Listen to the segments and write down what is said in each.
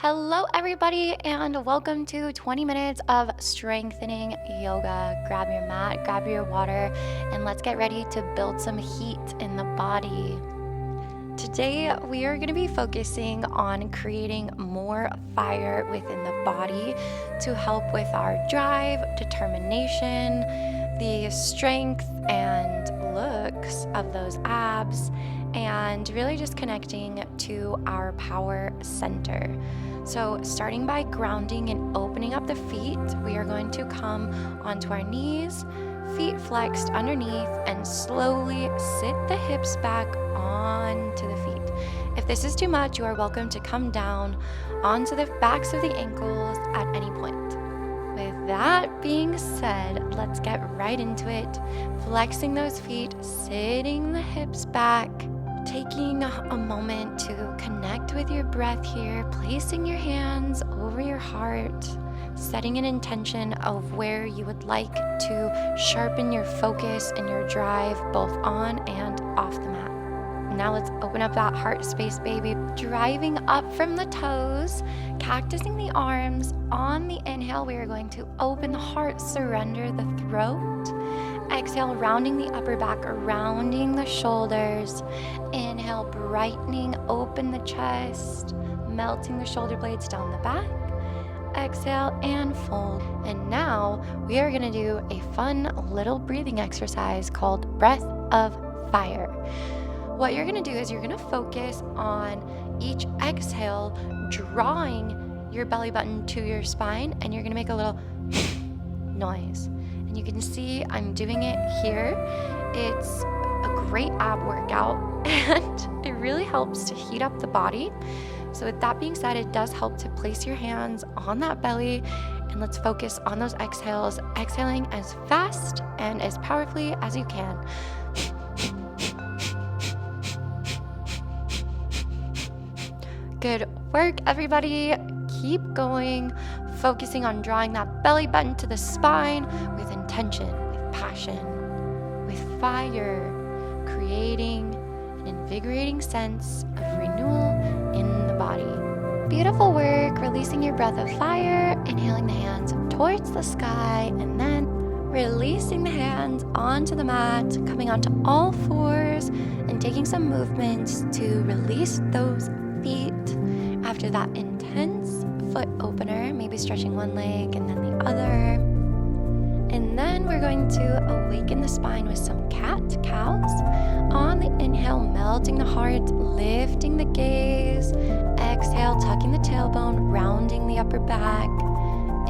Hello, everybody, and welcome to 20 minutes of strengthening yoga. Grab your mat, grab your water, and let's get ready to build some heat in the body. Today, we are going to be focusing on creating more fire within the body to help with our drive, determination, the strength and looks of those abs, and really just connecting to our power center. So starting by grounding and opening up the feet, we are going to come onto our knees, feet flexed underneath, and slowly sit the hips back onto the feet. If this is too much, you are welcome to come down onto the backs of the ankles at any point. With that being said, let's get right into it. Flexing those feet, sitting the hips back, taking a moment to connect with your breath here, placing your hands over your heart, setting an intention of where you would like to sharpen your focus and your drive both on and off the mat. Now let's open up that heart space, baby. Driving up from the toes, cactusing the arms. On the inhale, we are going to open the heart, surrender the throat. Exhale, rounding the upper back, rounding the shoulders. Inhale, brightening, open the chest, melting the shoulder blades down the back. Exhale and fold. And now we are going to do a fun little breathing exercise called Breath of Fire. What you're going to do is you're going to focus on each exhale, drawing your belly button to your spine, and you're going to make a little noise. And you can see I'm doing it here. It's a great ab workout, and it really helps to heat up the body. So with that being said, it does help to place your hands on that belly, and let's focus on those exhales, exhaling as fast and as powerfully as you can. Good work, everybody. Keep going, focusing on drawing that belly button to the spine with intention, with passion, with fire, creating an invigorating sense of renewal in the body. Beautiful work, releasing your breath of fire, inhaling the hands towards the sky, and then releasing the hands onto the mat, coming onto all fours, and taking some movements to release those feet. After that intense foot opener, maybe stretching one leg and then the other. And then we're going to awaken the spine with some cat-cows. On the inhale, melting the heart, lifting the gaze. Exhale, tucking the tailbone, rounding the upper back.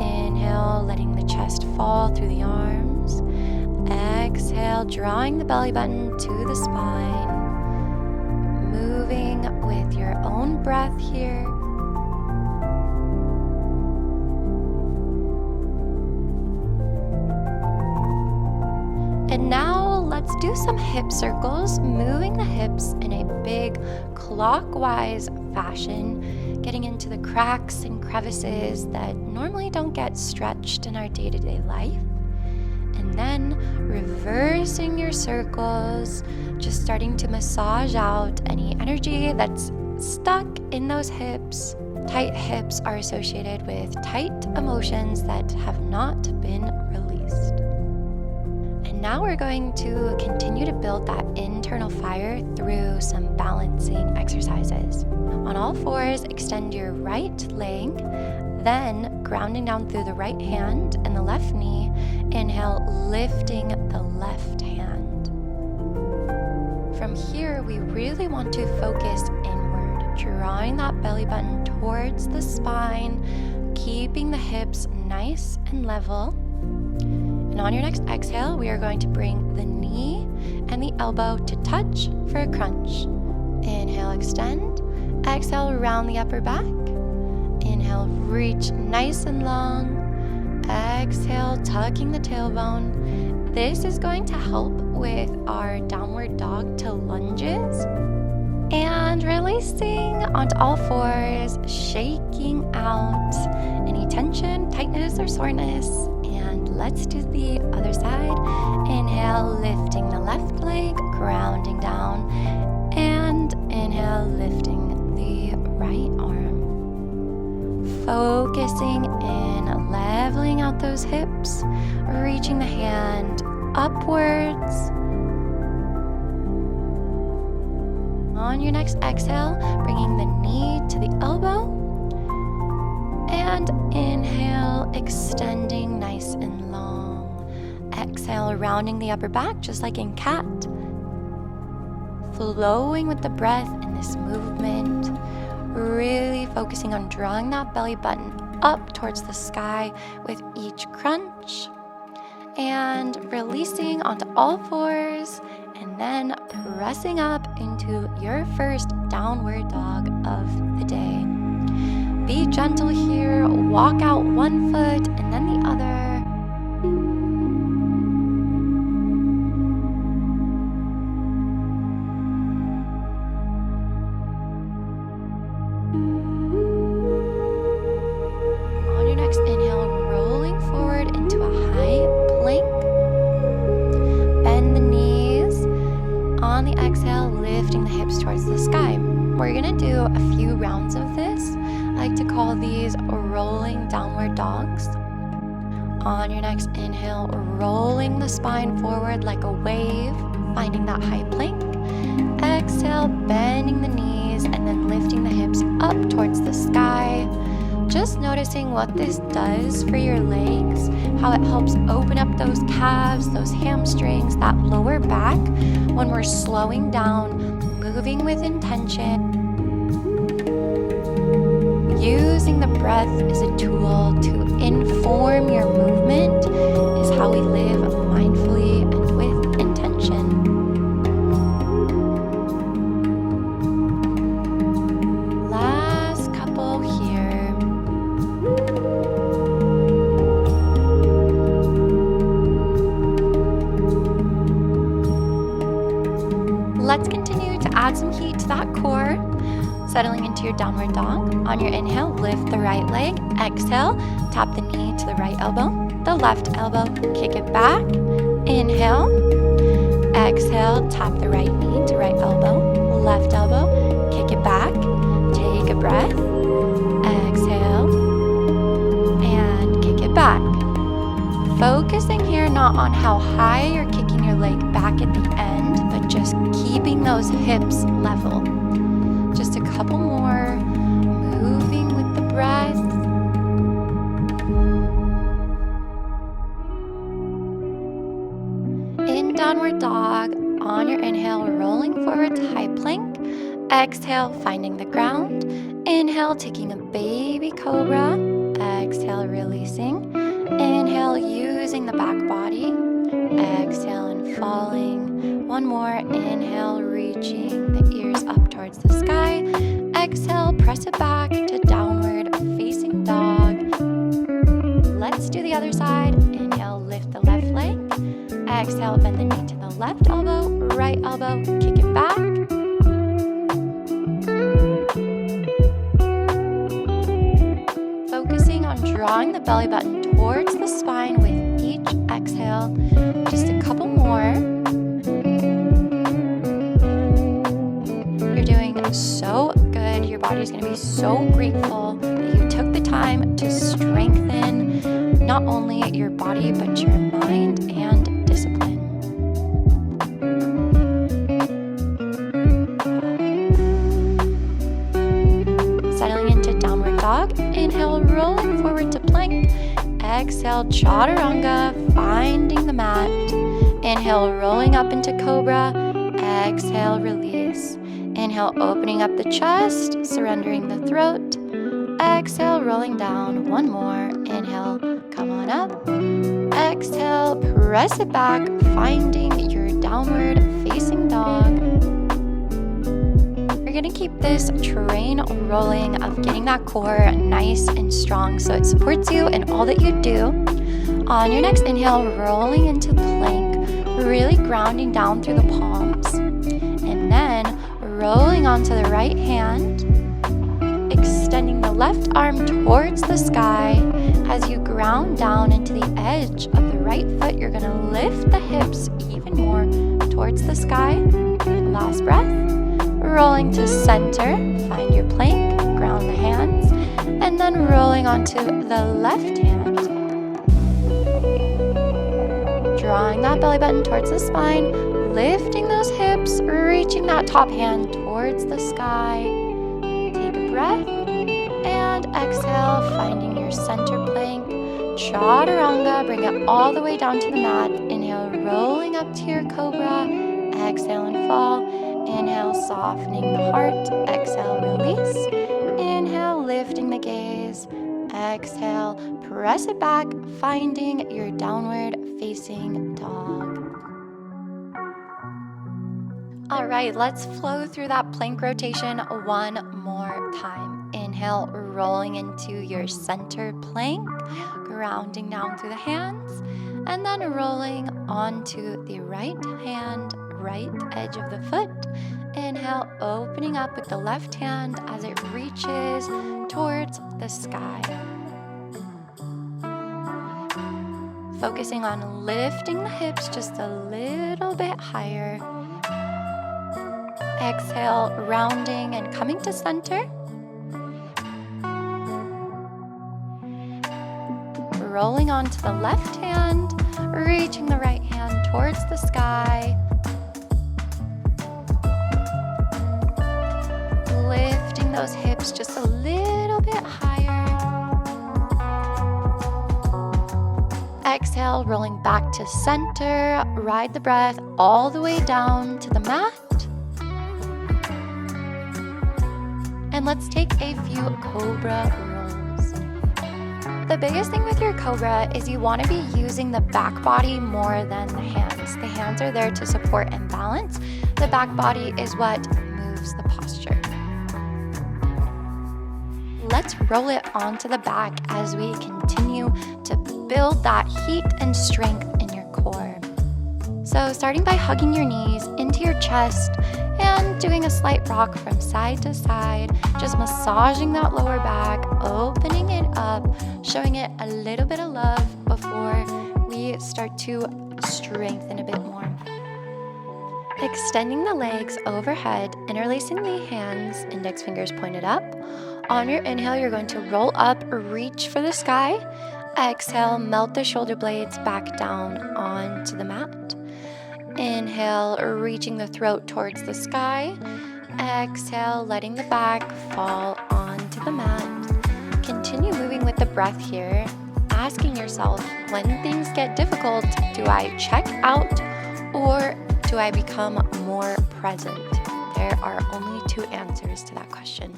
Inhale, letting the chest fall through the arms. Exhale, drawing the belly button to the spine. Moving with your own breath here. And now let's do some hip circles, moving the hips in a big clockwise fashion, getting into the cracks and crevices that normally don't get stretched in our day-to-day life. And then reversing your circles, just starting to massage out any energy that's stuck in those hips. Tight hips are associated with tight emotions that have not been released. And now we're going to continue to build that internal fire through some balancing exercises. On all fours, extend your right leg, then grounding down through the right hand and the left knee. Inhale, lifting the left hand. From here, we really want to focus inward, drawing that belly button towards the spine, keeping the hips nice and level. And on your next exhale, we are going to bring the knee and the elbow to touch for a crunch. Inhale, extend. Exhale, round the upper back. Inhale, reach nice and long. Exhale, tucking the tailbone. This is going to help with our downward dog to lunges. And releasing onto all fours, shaking out any tension, tightness, or soreness. And let's do the other side. Inhale, lifting the left leg, grounding down. And inhale, lifting the right arm. Focusing in, leveling out those hips, reaching the hand upwards. On your next exhale, bringing the knee to the elbow. And inhale, extending nice and long. Exhale, rounding the upper back, just like in cat. Flowing with the breath in this movement. Really focusing on drawing that belly button up towards the sky with each crunch. And releasing onto all fours. And then pressing up into your first downward dog of the day. Be gentle here, walk out one foot and then the other. On your next inhale, rolling forward into a high plank. Bend the knees. On the exhale, lifting the hips towards the sky. We're gonna do a few rounds of this. I like to call these rolling downward dogs. On your next inhale, rolling the spine forward like a wave, finding that high plank. Exhale, bending the knees and then lifting the hips up towards the sky. Just noticing what this does for your legs, how it helps open up those calves, those hamstrings, that lower back when we're slowing down, moving with intention. Using the breath as a tool to inform your movement is how we live mindfully and with intention. Last couple here. Let's continue to add some heat to that core. Settling into your downward dog. On your inhale, lift the right leg. Exhale, tap the knee to the right elbow, the left elbow, kick it back. Inhale. Exhale, tap the right knee to right elbow, left elbow, kick it back. Take a breath. Exhale. And kick it back. Focusing here not on how high you're kicking your leg back at the end, but just keeping those hips level. Just a couple more, moving with the breath. In downward dog, on your inhale, rolling forward to high plank. Exhale, finding the ground. Inhale, taking a baby cobra. Exhale, releasing. Inhale, using the back body. Exhale and falling. One more. Inhale, reaching the ears up towards the sky. Exhale, press it back to downward facing dog. Let's do the other side. Inhale, lift the left leg. Exhale, bend the knee to the left elbow, right elbow, kick it back. Focusing on drawing the belly button towards the spine with each exhale. Just a couple more. You're doing so good. Your body's going to be so grateful that you took the time to strengthen not only your body, but your mind and discipline. Settling into downward dog. Inhale, rolling forward to plank. Exhale, chaturanga, finding the mat. Inhale, rolling up into cobra. Exhale, release. Inhale, opening up the chest, surrendering the throat. Exhale, rolling down. One more. Inhale, come on up. Exhale, press it back, finding your downward facing dog. You're gonna keep this train rolling of getting that core nice and strong so it supports you in all that you do. On your next inhale, rolling into plank, really grounding down through the palms. And then rolling onto the right hand, extending the left arm towards the sky. As you ground down into the edge of the right foot, you're gonna lift the hips even more towards the sky. Last breath. Rolling to center, find your plank, ground the hands, and then rolling onto the left hand. Drawing that belly button towards the spine, lifting those hips, reaching that top hand towards the sky. Take a breath and exhale, finding your center plank. Chaturanga, bring it all the way down to the mat. Inhale, rolling up to your cobra. Exhale and fall. Inhale, softening the heart. Exhale, release. Inhale, lifting the gaze. Exhale, press it back, finding your downward facing dog. All right, let's flow through that plank rotation one more time. Inhale, rolling into your center plank, grounding down through the hands, and then rolling onto the right hand, right edge of the foot. Inhale, opening up with the left hand as it reaches towards the sky. Focusing on lifting the hips just a little bit higher. Exhale, rounding and coming to center. Rolling onto the left hand, reaching the right hand towards the sky. Lifting those hips just a little bit higher. Exhale, rolling back to center. Ride the breath all the way down to the mat. And let's take a few cobra rolls. The biggest thing with your cobra is you want to be using the back body more than the hands. The hands are there to support and balance. The back body is what moves the posture. Let's roll it onto the back as we continue to build that heat and strength in your core. So starting by hugging your knees into your chest and doing a slight rock from side to side, just massaging that lower back, opening it up, showing it a little bit of love before we start to strengthen a bit more. Extending the legs overhead, interlacing the hands, index fingers pointed up. On your inhale, you're going to roll up, reach for the sky. Exhale, melt the shoulder blades back down onto the mat. Inhale, reaching the throat towards the sky. Exhale, letting the back fall onto the mat. Continue moving with the breath here, asking yourself, when things get difficult, do I check out or do I become more present? There are only two answers to that question.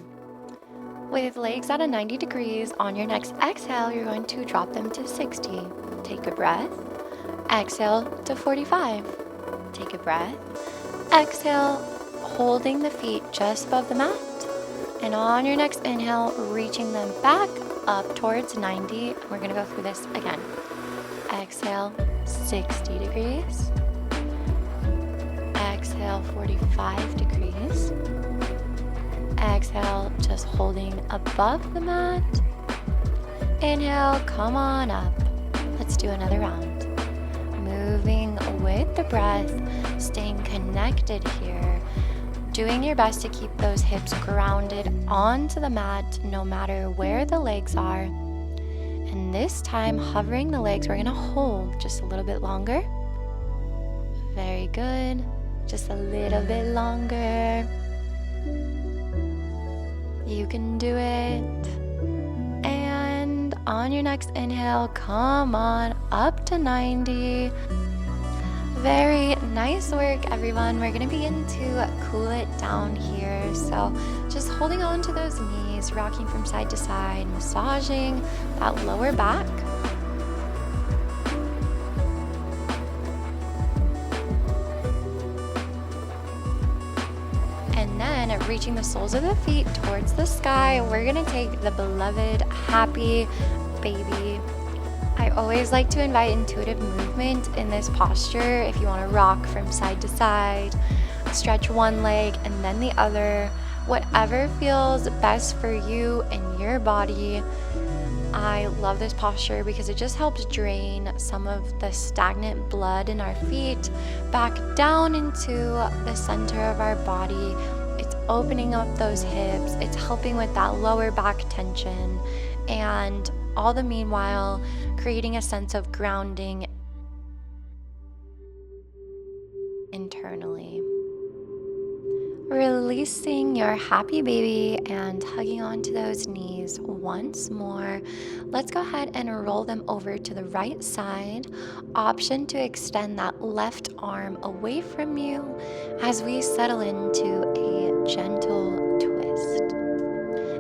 With legs at a 90 degrees, on your next exhale, you're going to drop them to 60. Take a breath. Exhale to 45. Take a breath. Exhale, holding the feet just above the mat. And on your next inhale, reaching them back up towards 90. We're going to go through this again. Exhale, 60 degrees. Exhale, 45 degrees. Exhale, just holding above the mat. Inhale, come on up. Let's do another round. Moving with the breath, staying connected here. Doing your best to keep those hips grounded onto the mat no matter where the legs are. And this time, hovering the legs, we're going to hold just a little bit longer. Very good. Just a little bit longer. You can do it. And on your next inhale, come on up to 90. Very nice work, everyone. We're going to begin to cool it down here. So just holding on to those knees, rocking from side to side, massaging that lower back. And then reaching the soles of the feet towards the sky, we're going to take the beloved happy baby. I always like to invite intuitive movement in this posture. If you want to rock from side to side, stretch one leg and then the other, whatever feels best for you and your body. I love this posture because it just helps drain some of the stagnant blood in our feet back down into the center of our body. It's opening up those hips. It's helping with that lower back tension. and all the meanwhile creating a sense of grounding internally. Releasing your happy baby and hugging onto those knees once more. Let's go ahead and roll them over to the right side. Option to extend that left arm away from you as we settle into a gentle twist.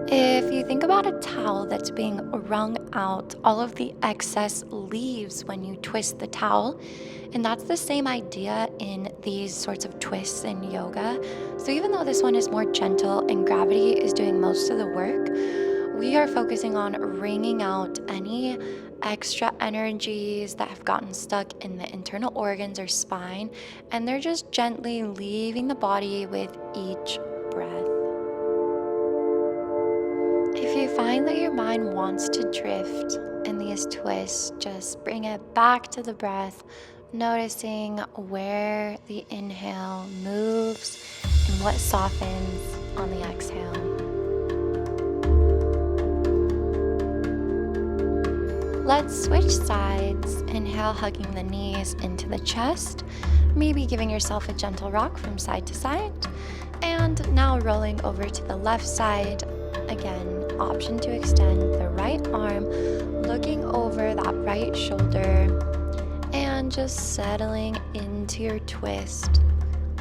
If you think about a towel that's being wrung out, all of the excess leaves when you twist the towel. And that's the same idea in these sorts of twists in yoga. So even though this one is more gentle and gravity is doing most of the work, we are focusing on wringing out any extra energies that have gotten stuck in the internal organs or spine, and they're just gently leaving the body with each breath. If you find that your mind wants to drift in these twists, just bring it back to the breath, noticing where the inhale moves and what softens on the exhale. Let's switch sides. Inhale, hugging the knees into the chest, maybe giving yourself a gentle rock from side to side. And now rolling over to the left side. Again, option to extend the right arm, looking over that right shoulder, and just settling into your twist.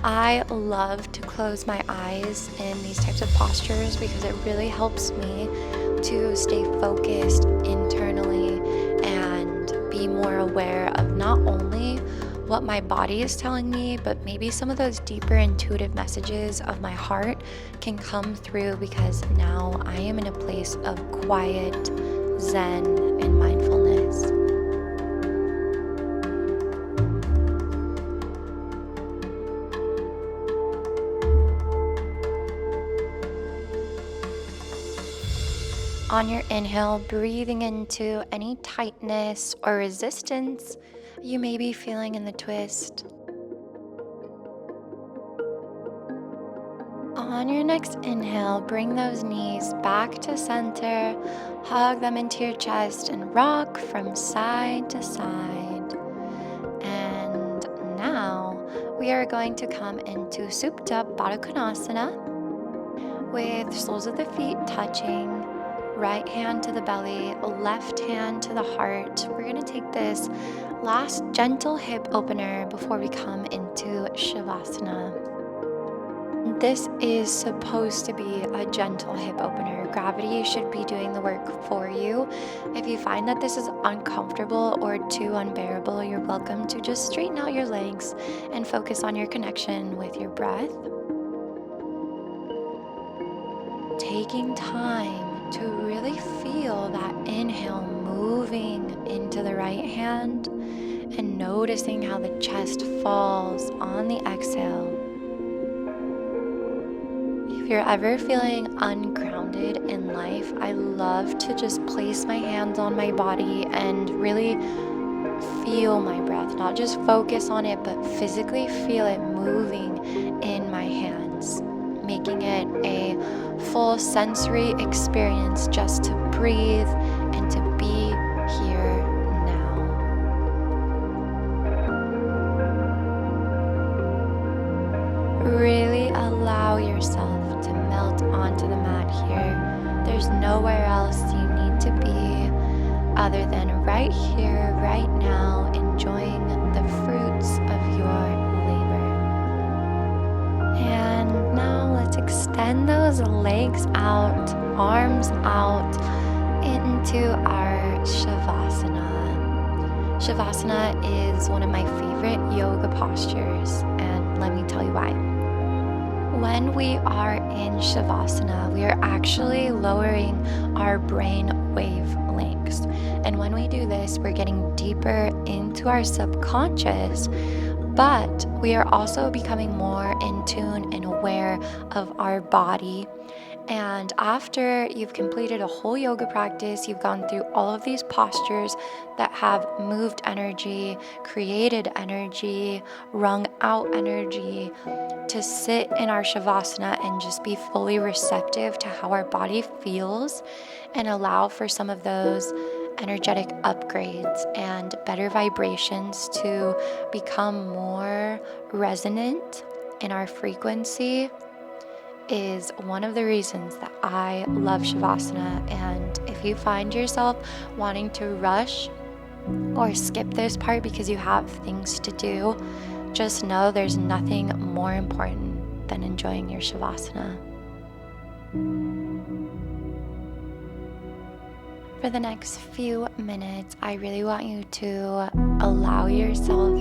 I love to close my eyes in these types of postures because it really helps me to stay focused internally and be more aware of not only what my body is telling me, but maybe some of those deeper intuitive messages of my heart can come through because now I am in a place of quiet, zen, and mindfulness. On your inhale, breathing into any tightness or resistance you may be feeling in the twist. On your next inhale, bring those knees back to center, hug them into your chest, and rock from side to side. And now we are going to come into Supta Baddha Konasana with soles of the feet touching. Right hand to the belly, left hand to the heart. We're going to take this last gentle hip opener before we come into Shavasana. This is supposed to be a gentle hip opener. Gravity should be doing the work for you. If you find that this is uncomfortable or too unbearable, you're welcome to just straighten out your legs and focus on your connection with your breath. Taking time to really feel that inhale moving into the right hand and noticing how the chest falls on the exhale. If you're ever feeling ungrounded in life, I love to just place my hands on my body and really feel my breath, not just focus on it, but physically feel it moving in my hands, making it a full sensory experience just to breathe and to be here now. Really allow yourself to melt onto the mat here. There's nowhere else you need to be other than right here, right now, enjoying the fruits of your labor. And now let's extend those legs out, arms out into our Shavasana. Shavasana is one of my favorite yoga postures, and let me tell you why. When we are in Shavasana, we are actually lowering our brain wavelengths. And when we do this, we're getting deeper into our subconscious, but we are also becoming more in tune and aware of our body And after you've completed a whole yoga practice, you've gone through all of these postures that have moved energy, created energy, wrung out energy, to sit in our Shavasana and just be fully receptive to how our body feels and allow for some of those energetic upgrades and better vibrations to become more resonant in our frequency, is one of the reasons that I love Shavasana. And if you find yourself wanting to rush or skip this part because you have things to do, just know there's nothing more important than enjoying your Shavasana. For the next few minutes, I really want you to allow yourself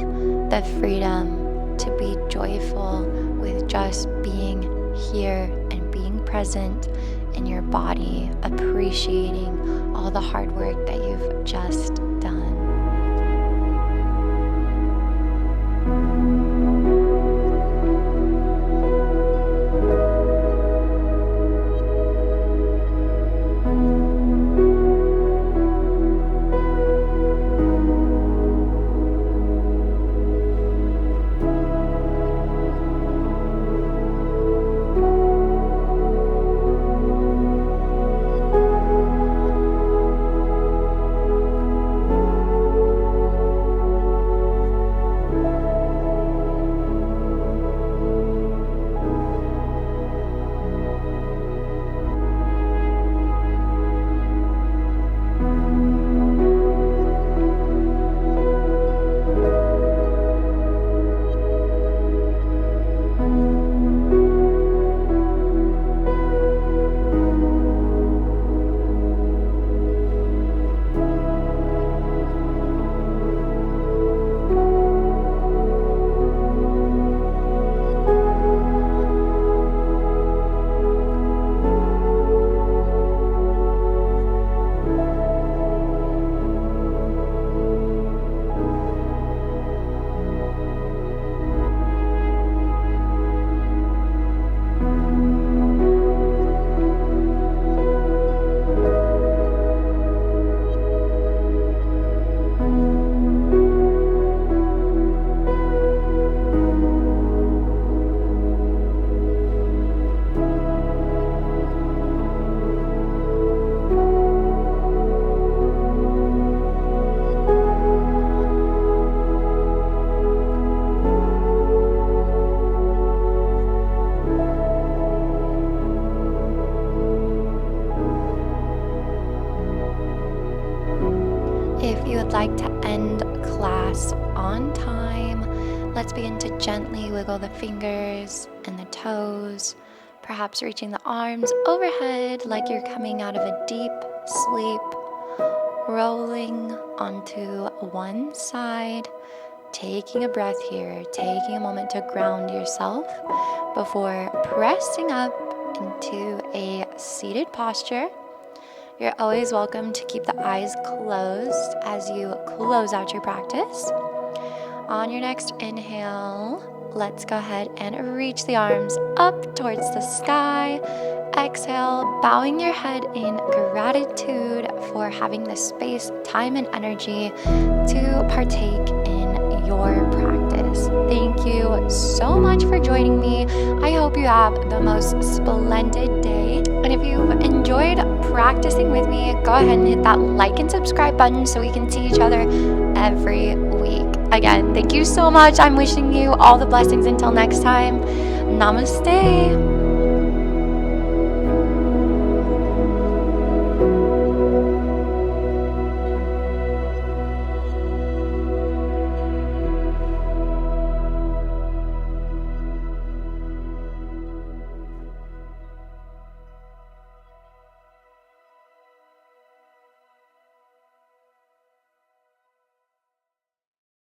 the freedom to be joyful with just being here and being present in your body, appreciating all the hard work that you've just done. If you would like to end class on time, let's begin to gently wiggle the fingers and the toes, perhaps reaching the arms overhead like you're coming out of a deep sleep, rolling onto one side, taking a breath here, taking a moment to ground yourself before pressing up into a seated posture. You're always welcome to keep the eyes closed as you close out your practice. On your next inhale, let's go ahead and reach the arms up towards the sky. Exhale, bowing your head in gratitude for having the space, time, and energy to partake in your practice. Thank you so much for joining me. I hope you have the most splendid day. And if you've enjoyed practicing with me, go ahead and hit that like and subscribe button so we can see each other every week. Again, thank you so much. I'm wishing you all the blessings until next time. Namaste.